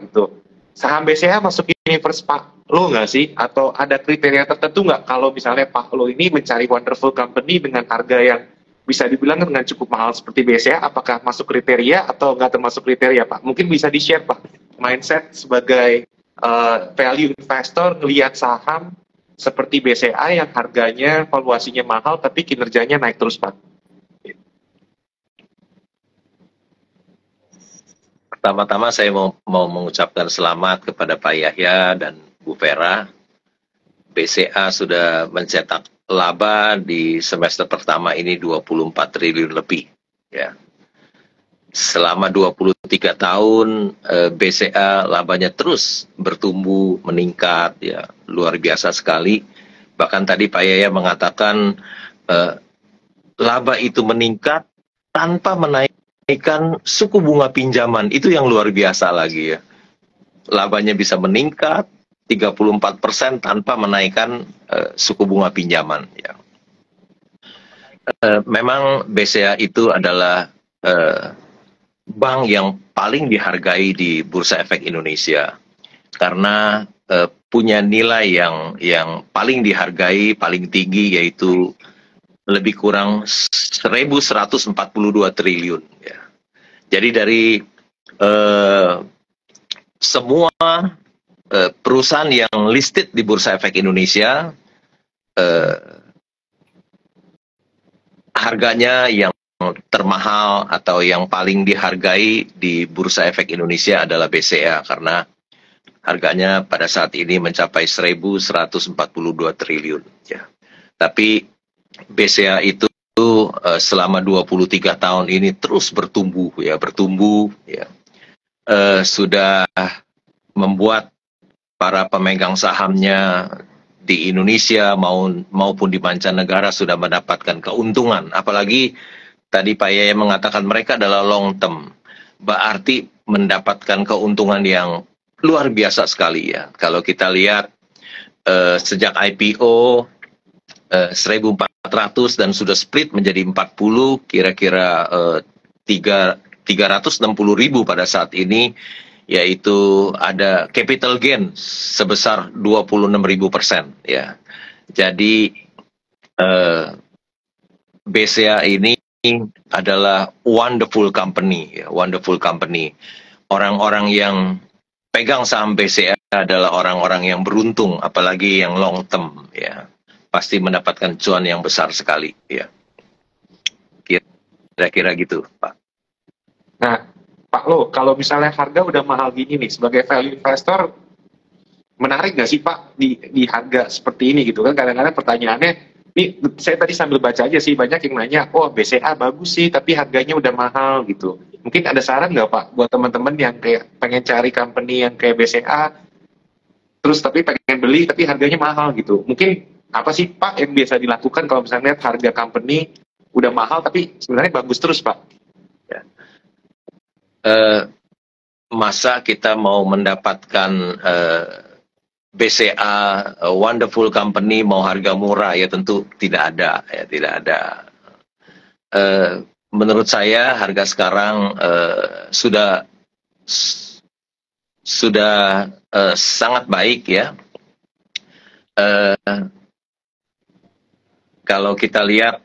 gitu. Saham BCA masuk universe Pak Lo nggak sih? Atau ada kriteria tertentu nggak kalau misalnya Pak Lo ini mencari wonderful company dengan harga yang bisa dibilang dengan cukup mahal seperti BCA, apakah masuk kriteria atau nggak termasuk kriteria Pak? Mungkin bisa di-share Pak, mindset sebagai value investor ngelihat saham seperti BCA yang harganya, valuasinya mahal tapi kinerjanya naik terus Pak. Pertama-tama saya mau mengucapkan selamat kepada Pak Yahya dan Bu Vera. BCA sudah mencetak laba di semester pertama ini 24 triliun lebih. Ya. Selama 23 tahun BCA labanya terus bertumbuh, meningkat, ya luar biasa sekali. Bahkan tadi Pak Yahya mengatakan laba itu meningkat tanpa menaikkan suku bunga pinjaman, itu yang luar biasa lagi ya. Labanya bisa meningkat 34% tanpa menaikkan suku bunga pinjaman ya. Memang BCA itu adalah bank yang paling dihargai di Bursa Efek Indonesia karena punya nilai yang paling dihargai, paling tinggi, yaitu lebih kurang 1.142 triliun. Ya. Jadi dari semua perusahaan yang listed di Bursa Efek Indonesia, harganya yang termahal atau yang paling dihargai di Bursa Efek Indonesia adalah BCA karena harganya pada saat ini mencapai 1.142 triliun. Ya. Tapi BCA itu selama 23 tahun ini terus bertumbuh ya, sudah membuat para pemegang sahamnya di Indonesia maupun di mancanegara sudah mendapatkan keuntungan. Apalagi tadi Pak Yaya mengatakan mereka adalah long term, berarti mendapatkan keuntungan yang luar biasa sekali ya. Kalau kita lihat sejak IPO 1.400 dan sudah split menjadi 40, kira-kira 360.000 pada saat ini, yaitu ada capital gain sebesar 26.000% ya. Jadi BCA ini adalah wonderful company ya, wonderful company. Orang-orang yang pegang saham BCA adalah orang-orang yang beruntung, apalagi yang long term ya. Pasti mendapatkan cuan yang besar sekali ya. Kira-kira gitu, Pak. Nah, Pak Lo, kalau misalnya harga udah mahal gini nih, sebagai value investor, menarik nggak sih Pak di harga seperti ini gitu kan? Kadang-kadang pertanyaannya, nih saya tadi sambil baca aja sih, banyak yang nanya, oh BCA bagus sih, tapi harganya udah mahal gitu. Mungkin ada saran nggak Pak buat teman-teman yang kayak pengen cari company yang kayak BCA, terus tapi pengen beli tapi harganya mahal gitu. Mungkin apa sih Pak yang biasa dilakukan kalau misalnya harga company udah mahal tapi sebenarnya bagus terus Pak? Ya. Masa kita mau mendapatkan BCA wonderful company mau harga murah, ya tentu tidak ada ya, tidak ada. Menurut saya harga sekarang sudah sangat baik ya. Kalau kita lihat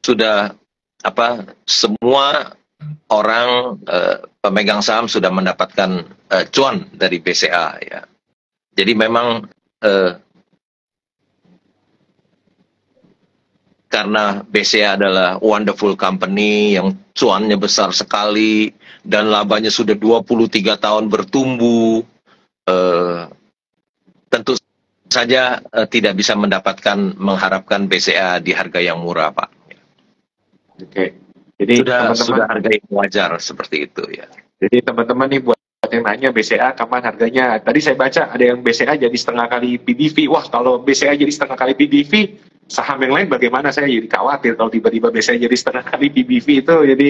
sudah semua orang pemegang saham sudah mendapatkan cuan dari BCA ya. Jadi memang karena BCA adalah wonderful company yang cuannya besar sekali dan labanya sudah 23 tahun bertumbuh, tentu saja tidak bisa mengharapkan BCA di harga yang murah, Pak. Oke. Jadi sudah harga yang wajar seperti itu ya. Jadi teman-teman nih buat yang nanya BCA kapan harganya, tadi saya baca ada yang BCA jadi setengah kali PBV. Wah, kalau BCA jadi setengah kali PBV, saham yang lain bagaimana? Saya jadi khawatir kalau tiba-tiba BCA jadi setengah kali PBV itu, jadi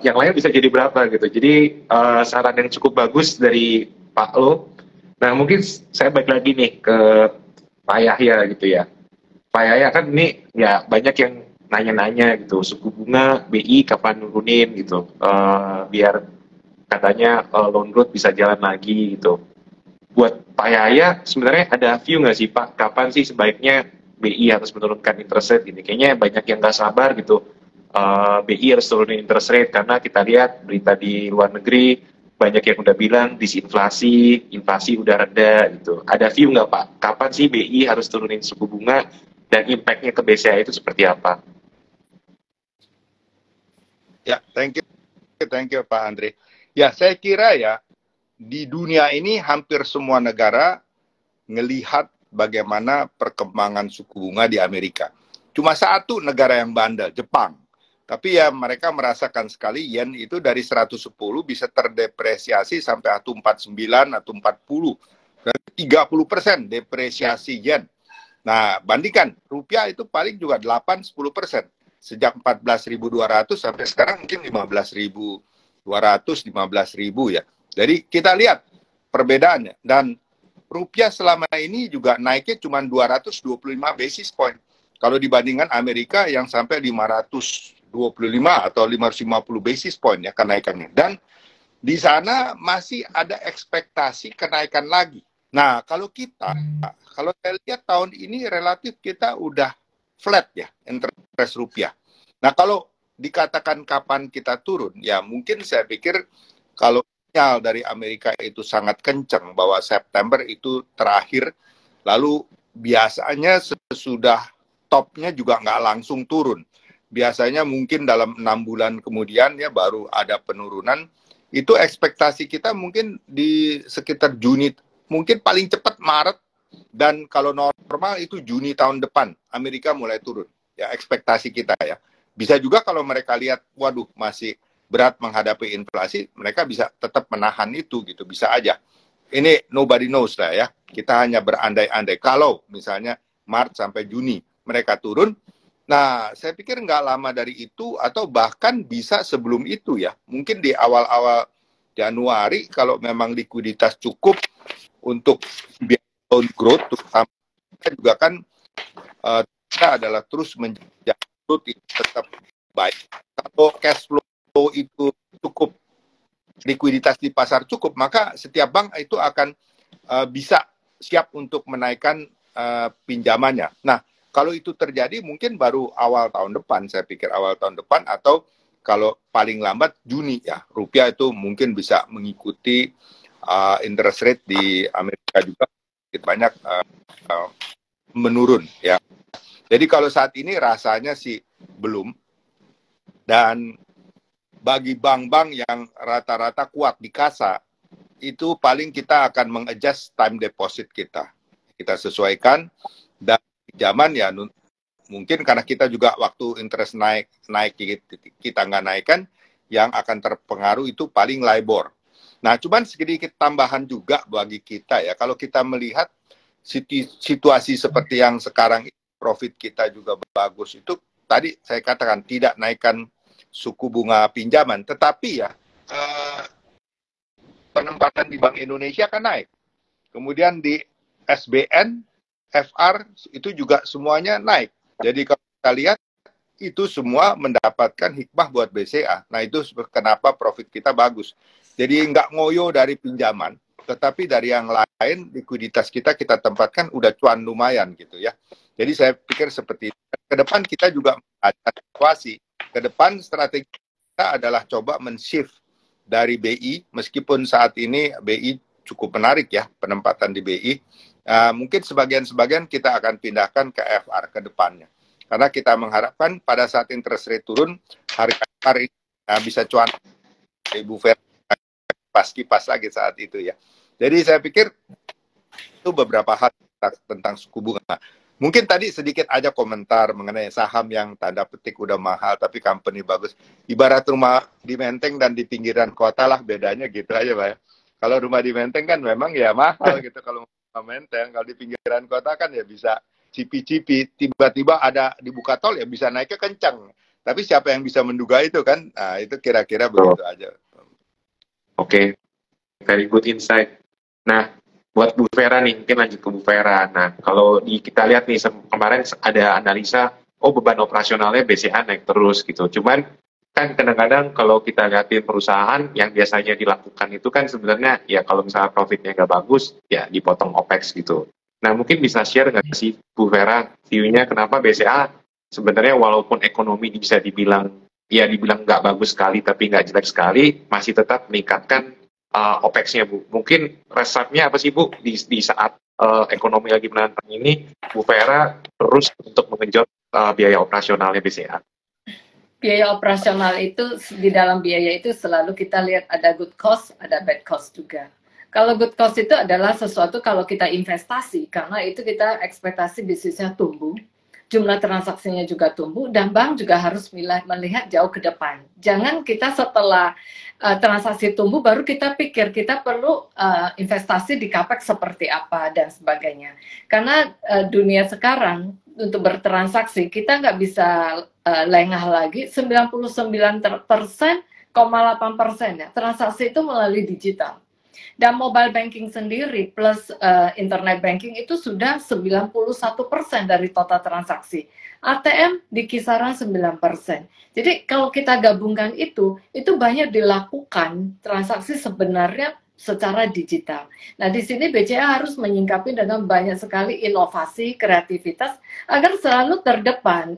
yang lain bisa jadi berapa gitu. Jadi saran yang cukup bagus dari Pak Lo. Nah, mungkin saya balik lagi nih ke Pak Yahya gitu ya. Pak Yahya kan ini ya banyak yang nanya-nanya gitu, suku bunga BI kapan nurunin gitu, biar katanya loan growth bisa jalan lagi gitu. Buat Pak Yahya, sebenarnya ada view nggak sih Pak, kapan sih sebaiknya BI harus menurunkan interest rate ini? Kayaknya banyak yang nggak sabar gitu. BI harus turunin interest rate karena kita lihat berita di luar negeri banyak yang udah bilang disinflasi, inflasi udah reda gitu. Ada view nggak Pak, kapan sih BI harus turunin suku bunga dan impact-nya ke BCA itu seperti apa? Ya, thank you Pak Andre. Ya, saya kira ya di dunia ini hampir semua negara ngelihat bagaimana perkembangan suku bunga di Amerika. Cuma satu negara yang bandel, Jepang. Tapi ya mereka merasakan sekali yen itu dari 110 bisa terdepresiasi sampai 149 atau 40. Berarti 30% depresiasi yen. Nah, bandingkan rupiah itu paling juga 8-10%. Sejak 14.200 sampai sekarang mungkin 15.200, 15.000 ya. Jadi kita lihat perbedaannya. Dan rupiah selama ini juga naiknya cuma 225 basis point. Kalau dibandingkan Amerika yang sampai 525 atau 550 basis point ya kenaikannya. Dan di sana masih ada ekspektasi kenaikan lagi. Nah, kalau saya lihat tahun ini relatif kita udah flat ya interest rupiah. Nah, kalau dikatakan kapan kita turun, ya mungkin saya pikir kalau sinyal dari Amerika itu sangat kencang bahwa September itu terakhir, lalu biasanya sesudah topnya juga nggak langsung turun. Biasanya mungkin dalam 6 bulan kemudian ya baru ada penurunan. Itu ekspektasi kita mungkin di sekitar Juni, mungkin paling cepat Maret, dan kalau normal itu Juni tahun depan Amerika mulai turun. Ya ekspektasi kita ya. Bisa juga kalau mereka lihat, waduh masih berat menghadapi inflasi, mereka bisa tetap menahan itu gitu, bisa aja. Ini nobody knows lah ya. Kita hanya berandai-andai. Kalau misalnya Maret sampai Juni mereka turun, nah saya pikir nggak lama dari itu atau bahkan bisa sebelum itu ya. Mungkin di awal-awal Januari kalau memang likuiditas cukup untuk loan growth, terutama kita juga kan kita adalah terus menjaga growth itu tetap baik. Kalau cash flow itu cukup, likuiditas di pasar cukup, maka setiap bank itu akan bisa siap untuk menaikkan pinjamannya. Nah, kalau itu terjadi mungkin baru awal tahun depan, saya pikir awal tahun depan, atau kalau paling lambat Juni ya, rupiah itu mungkin bisa mengikuti interest rate di Amerika juga banyak menurun ya. Jadi kalau saat ini rasanya sih belum. Dan bagi bank-bank yang rata-rata kuat di kasa, itu paling kita akan mengadjust time deposit kita. Kita sesuaikan, dan pinjaman ya mungkin karena kita juga waktu interest naik kita nggak naikkan, yang akan terpengaruh itu paling LIBOR. Nah, cuman sedikit tambahan juga bagi kita ya, kalau kita melihat situasi seperti yang sekarang, profit kita juga bagus, itu tadi saya katakan tidak naikkan suku bunga pinjaman, tetapi ya penempatan di Bank Indonesia kan naik. Kemudian di SBN, FR itu juga semuanya naik. Jadi kalau kita lihat itu semua mendapatkan hikmah buat BCA. Nah itu kenapa profit kita bagus. Jadi nggak ngoyo dari pinjaman, tetapi dari yang lain likuiditas kita tempatkan udah cuan lumayan gitu ya. Jadi saya pikir seperti itu. Ke depan kita juga ada situasi. Ke depan strategi kita adalah coba men-shift dari BI, meskipun saat ini BI cukup menarik ya, penempatan di BI. Mungkin sebagian kita akan pindahkan ke FR ke depannya. Karena kita mengharapkan pada saat interest rate turun, harga FR ini bisa cuan. Ibu Fer kipas lagi saat itu ya. Jadi saya pikir itu beberapa hal tentang suku bunga. Mungkin tadi sedikit aja komentar mengenai saham yang tanda petik udah mahal tapi company bagus. Ibarat rumah di Menteng dan di pinggiran kota lah, bedanya gitu aja Pak. Kalau rumah di Menteng kan memang ya mahal gitu kalau rumah Menteng. Kalau di pinggiran kota kan ya bisa cipi-cipi. Tiba-tiba ada dibuka tol ya bisa naiknya kencang. Tapi siapa yang bisa menduga itu kan? Nah itu kira-kira begitu aja. Oke, very good insight. Nah, buat Bu Vera nih, mungkin lanjut ke Bu Vera. Nah, kalau kita lihat nih, kemarin ada analisa oh beban operasionalnya BCA naik terus gitu. Cuman kan kadang-kadang kalau kita lihatin perusahaan yang biasanya dilakukan itu kan sebenarnya ya kalau misalnya profitnya nggak bagus ya dipotong OPEX gitu. Nah mungkin bisa share nggak sih Bu Vera view-nya kenapa BCA sebenarnya walaupun ekonomi bisa dibilang ya dibilang nggak bagus sekali tapi nggak jelek sekali masih tetap meningkatkan OPEX-nya Bu. Mungkin resepnya apa sih Bu di saat ekonomi lagi menantang ini Bu Vera terus untuk mengenjot biaya operasionalnya BCA. Biaya operasional itu di dalam biaya itu selalu kita lihat ada good cost, ada bad cost juga. Kalau good cost itu adalah sesuatu kalau kita investasi karena itu kita ekspektasi bisnisnya tumbuh, jumlah transaksinya juga tumbuh dan bank juga harus melihat jauh ke depan. Jangan kita setelah transaksi tumbuh baru kita pikir kita perlu investasi di capex seperti apa dan sebagainya. Karena dunia sekarang untuk bertransaksi kita nggak bisa lengah lagi 99,8% ya transaksi itu melalui digital dan mobile banking sendiri plus internet banking itu sudah 91% dari total transaksi. ATM di kisaran 9%. Jadi kalau kita gabungkan itu banyak dilakukan transaksi sebenarnya secara digital. Nah, di sini BCA harus menyingkapi dengan banyak sekali inovasi, kreativitas agar selalu terdepan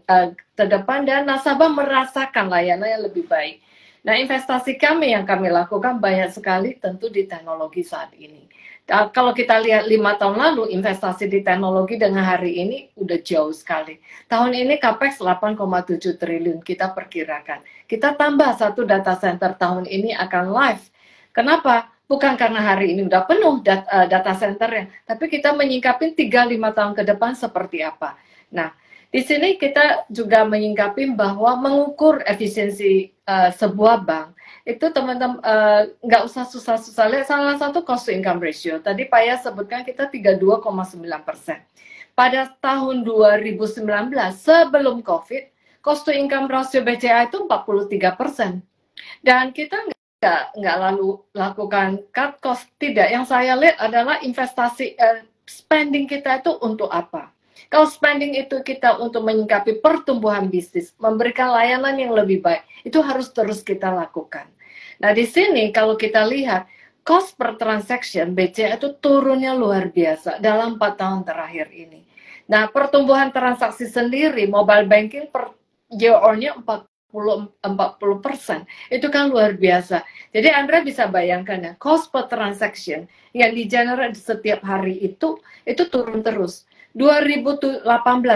dan nasabah merasakan layanan yang lebih baik. Nah, investasi kami yang kami lakukan banyak sekali tentu di teknologi saat ini. Kalau kita lihat 5 tahun lalu, investasi di teknologi dengan hari ini udah jauh sekali. Tahun ini CAPEX 8,7 triliun kita perkirakan. Kita tambah satu data center tahun ini akan live. Kenapa? Bukan karena hari ini udah penuh data centernya, tapi kita menyingkapin 3-5 tahun ke depan seperti apa. Nah, di sini kita juga menyingkapin bahwa mengukur efisiensi sebuah bank, itu teman-teman nggak usah susah-susah lihat salah satu cost to income ratio. Tadi Pak Ya sebutkan kita 32,9%. Pada tahun 2019 sebelum COVID, cost to income ratio BCA itu 43%. Dan kita nggak lalu lakukan cut cost, tidak. Yang saya lihat adalah investasi spending kita itu untuk apa. Kalau spending itu kita untuk menyikapi pertumbuhan bisnis, memberikan layanan yang lebih baik, itu harus terus kita lakukan. Nah di sini kalau kita lihat cost per transaction BCA itu turunnya luar biasa dalam 4 tahun terakhir ini. Nah pertumbuhan transaksi sendiri mobile banking per year-on-nya 40%. Itu kan luar biasa. Jadi Andra bisa bayangkan ya, cost per transaction yang di-generate setiap hari itu turun terus. 2018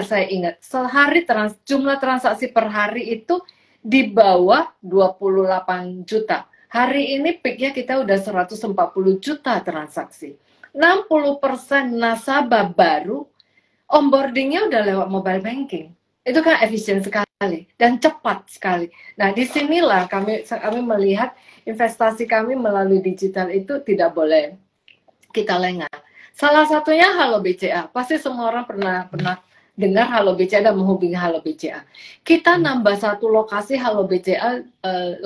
saya ingat, sehari jumlah transaksi per hari itu di bawah 28 juta. Hari ini peaknya kita udah 140 juta transaksi. 60% nasabah baru onboardingnya udah lewat mobile banking. Itu kan efisien sekali dan cepat sekali. Nah, disinilah kami melihat investasi kami melalui digital itu tidak boleh kita lengah. Salah satunya Halo BCA. Pasti semua orang pernah dengar Halo BCA dan menghubungi Halo BCA. Kita nambah satu lokasi Halo BCA 8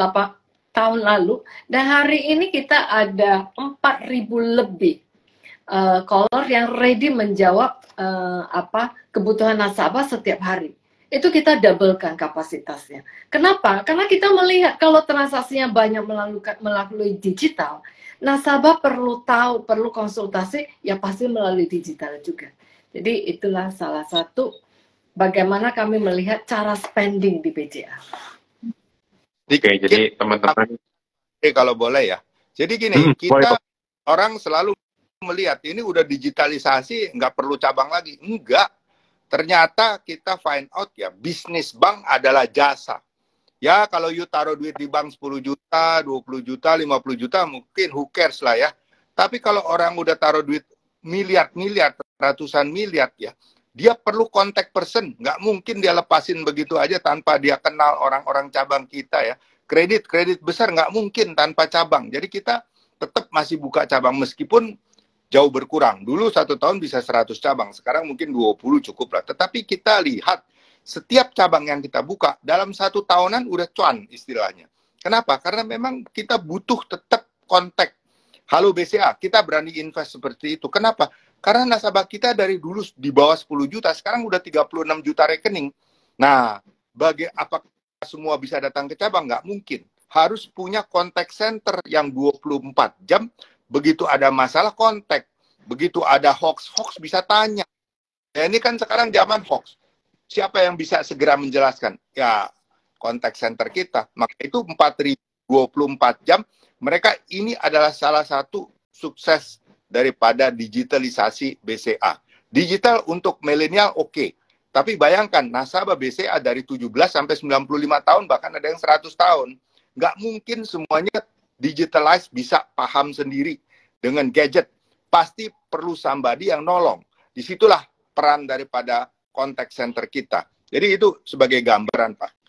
tahun lalu dan hari ini kita ada 4.000 lebih caller yang ready menjawab kebutuhan nasabah setiap hari. Itu kita doublekan kapasitasnya. Kenapa? Karena kita melihat kalau transaksinya banyak melalui digital, nasabah perlu tahu, perlu konsultasi, ya pasti melalui digital juga. Jadi itulah salah satu bagaimana kami melihat cara spending di BCA. Oke, jadi teman-teman. Kalau boleh ya. Jadi gini, kita orang selalu melihat ini udah digitalisasi, nggak perlu cabang lagi. Enggak. Ternyata kita find out ya, bisnis bank adalah jasa. Ya, kalau you taruh duit di bank 10 juta, 20 juta, 50 juta, mungkin who cares lah ya. Tapi kalau orang udah taruh duit miliar-miliar, ratusan miliar ya, dia perlu contact person. Nggak mungkin dia lepasin begitu aja tanpa dia kenal orang-orang cabang kita ya. Kredit besar nggak mungkin tanpa cabang. Jadi kita tetap masih buka cabang meskipun jauh berkurang. Dulu 1 tahun bisa 100 cabang, sekarang mungkin 20 cukup lah. Tetapi kita lihat setiap cabang yang kita buka dalam 1 tahunan udah cuan istilahnya. Kenapa? Karena memang kita butuh tetap kontak. Halo BCA, kita berani invest seperti itu. Kenapa? Karena nasabah kita dari dulu di bawah 10 juta, sekarang udah 36 juta rekening. Nah, apakah semua bisa datang ke cabang? Nggak mungkin. Harus punya contact center yang 24 jam. Begitu ada masalah, kontak. Begitu ada hoax bisa tanya. Ya, ini kan sekarang zaman hoax. Siapa yang bisa segera menjelaskan? Ya, contact center kita. Maka itu 4.024 jam. Mereka ini adalah salah satu sukses daripada digitalisasi BCA. Digital untuk milenial oke. Tapi bayangkan, nasabah BCA dari 17 sampai 95 tahun, bahkan ada yang 100 tahun. Nggak mungkin semuanya digitalize bisa paham sendiri dengan gadget. Pasti perlu somebody yang nolong. Disitulah peran daripada contact center kita. Jadi itu sebagai gambaran, Pak.